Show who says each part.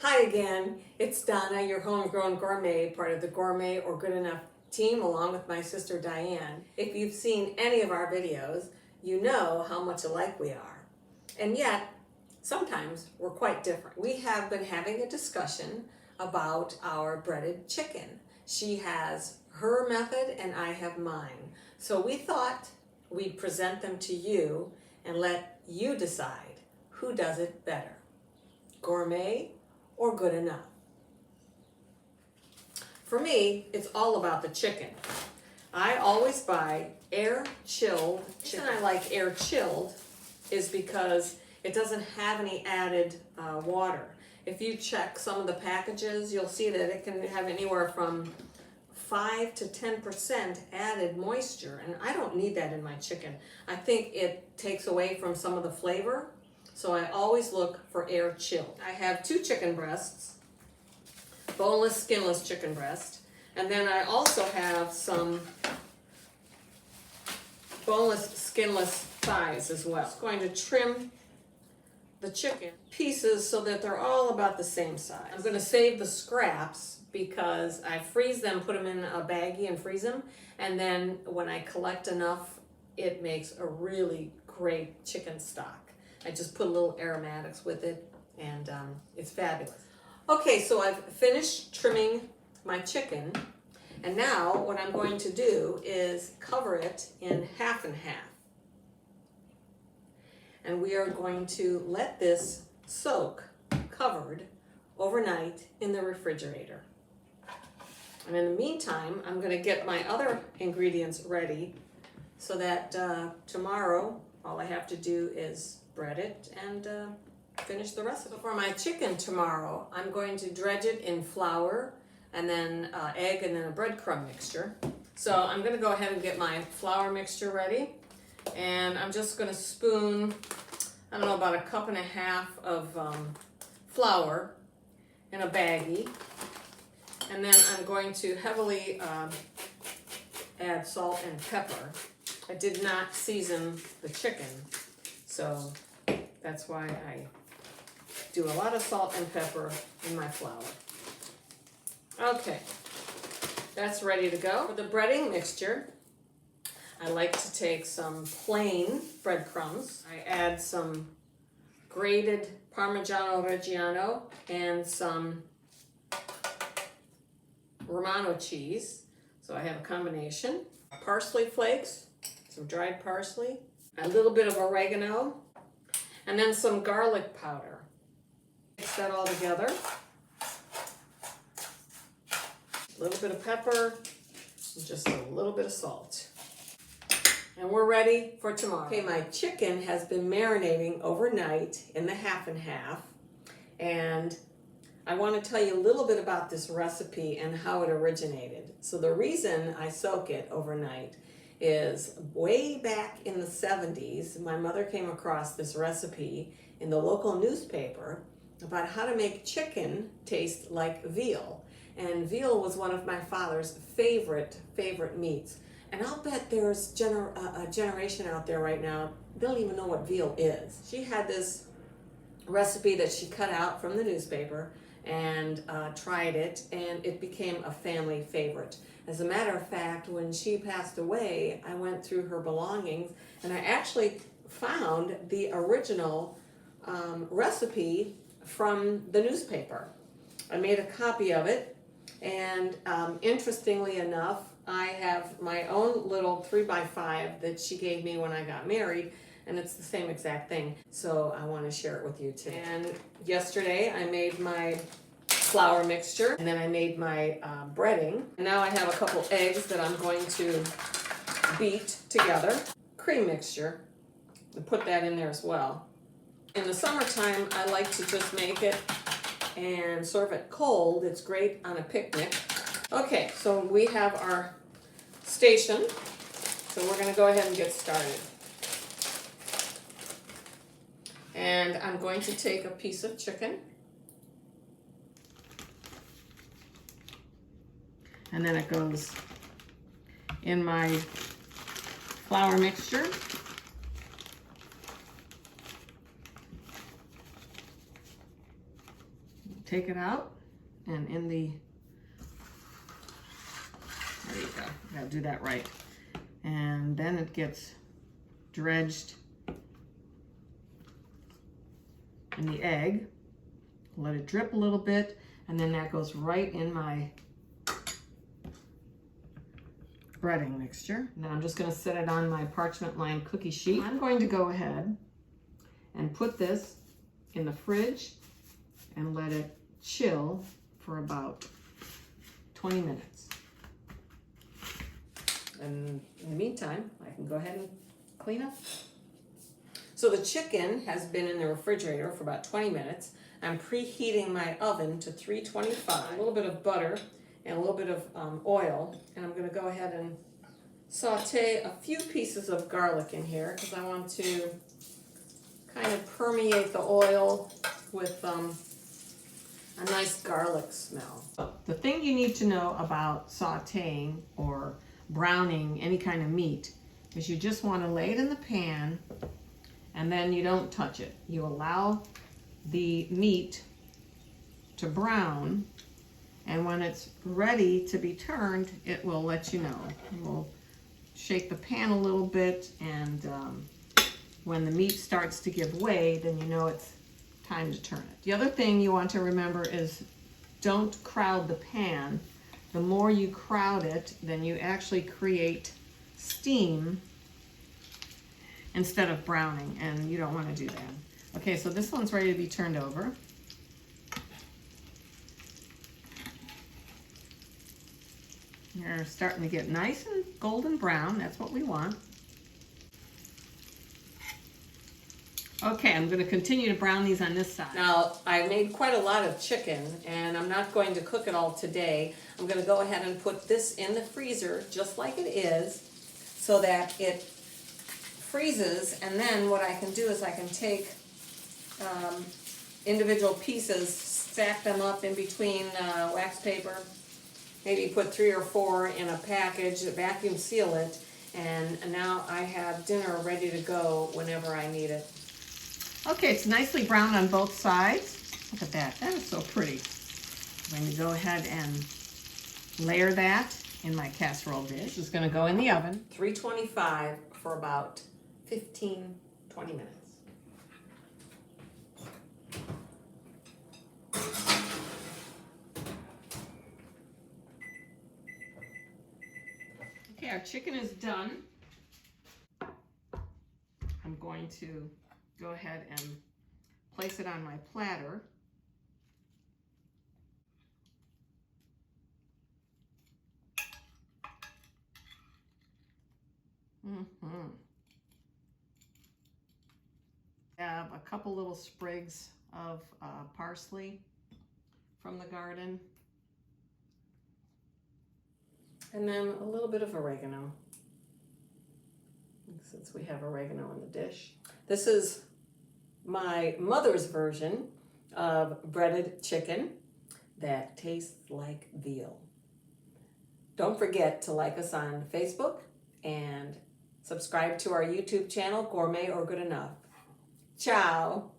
Speaker 1: Hi again, it's Donna, your homegrown gourmet, part of the Gourmet or Good Enough team, along with my sister Diane. If you've seen any of our videos, you know how much alike we are. And yet, sometimes we're quite different. We have been having a discussion about our breaded chicken. She has her method and I have mine. So we thought we'd present them to you and let you decide who does it better, gourmet or good enough. For me, it's all about the chicken. I always buy air chilled chicken. The reason I like air chilled is because it doesn't have any added water. If you check some of the packages, you'll see that it can have anywhere from 5 to 10% added moisture, and I don't need that in my chicken. I think it takes away from some of the flavor, so I always look for air chilled. I have 2 chicken breasts, boneless, skinless chicken breast, and then I also have some boneless, skinless thighs as well. I'm just going to trim the chicken pieces so that they're all about the same size. I'm going to save the scraps because I freeze them, put them in a baggie and freeze them, and then when I collect enough, it makes a really great chicken stock. I just put a little aromatics with it, and it's fabulous. Okay, so I've finished trimming my chicken, and now what I'm going to do is cover it in half and half. And we are going to let this soak covered overnight in the refrigerator. And in the meantime, I'm going to get my other ingredients ready so that tomorrow all I have to do is bread it and finish the recipe. So for my chicken tomorrow, I'm going to dredge it in flour and then egg and then a breadcrumb mixture. So I'm going to go ahead and get my flour mixture ready, and I'm just going to spoon, I don't know, about 1.5 cups of flour in a baggie, and then I'm going to heavily add salt and pepper. I did not season the chicken, so that's why I do a lot of salt and pepper in my flour. Okay, that's ready to go. For the breading mixture, I like to take some plain breadcrumbs. I add some grated Parmigiano Reggiano and some Romano cheese. So I have a combination. Parsley flakes, some dried parsley, a little bit of oregano, and then some garlic powder. Mix that all together. A little bit of pepper, and just a little bit of salt. And we're ready for tomorrow. Okay, my chicken has been marinating overnight in the half and half, and I want to tell you a little bit about this recipe and how it originated. So the reason I soak it overnight is way back in the 70s, my mother came across this recipe in the local newspaper about how to make chicken taste like veal. And veal was one of my father's favorite meats. And I'll bet there's a generation out there right now, they don't even know what veal is. She had this recipe that she cut out from the newspaper and tried it, and it became a family favorite. As a matter of fact, when she passed away, I went through her belongings and I actually found the original recipe from the newspaper. I made a copy of it, and interestingly enough, I have my own little 3x5 that she gave me when I got married, and it's the same exact thing. So I want to share it with you today. And yesterday I made my flour mixture, and then I made my breading. And now I have a couple eggs that I'm going to beat together. Cream mixture, and put that in there as well. In the summertime, I like to just make it and serve it cold. It's great on a picnic. Okay, so we have our station, so we're going to go ahead and get started. And I'm going to take a piece of chicken, and then it goes in my flour mixture. take it out, and in the, there you go, you gotta do that right. And then it gets dredged in the egg. Let it drip a little bit, and then that goes right in my breading mixture. And then I'm just gonna set it on my parchment lined cookie sheet. I'm going to go ahead and put this in the fridge and let it chill for about 20 minutes. And in the meantime, I can go ahead and clean up. So the chicken has been in the refrigerator for about 20 minutes. I'm preheating my oven to 325. A little bit of butter and a little bit of oil. And I'm gonna go ahead and saute a few pieces of garlic in here because I want to kind of permeate the oil with a nice garlic smell. The thing you need to know about sauteing or browning any kind of meat is you just want to lay it in the pan and then you don't touch it. You allow the meat to brown, and when it's ready to be turned, it will let you know. We'll shake the pan a little bit, and when the meat starts to give way, then you know it's time to turn it. The other thing you want to remember is don't crowd the pan. The more you crowd it, then you actually create steam instead of browning, and you don't want to do that. Okay, so this one's ready to be turned over. They're starting to get nice and golden brown. That's what we want. Okay, I'm going to continue to brown these on this side. Now, I made quite a lot of chicken, and I'm not going to cook it all today. I'm going to go ahead and put this in the freezer just like it is so that it freezes, and then what I can do is I can take individual pieces, stack them up in between wax paper, maybe put 3 or 4 in a package, vacuum seal it, and now I have dinner ready to go whenever I need it. Okay, it's nicely browned on both sides. Look at that, that is so pretty. I'm going to go ahead and layer that in my casserole dish. This is going to go in the oven, 325 for about 15-20 minutes. Okay, our chicken is done. I'm going to go ahead and place it on my platter. Have a couple little sprigs of parsley from the garden. And then a little bit of oregano, since we have oregano in the dish. This is my mother's version of breaded chicken that tastes like veal. Don't forget to like us on Facebook and subscribe to our YouTube channel, Gourmet or Good Enough. Ciao!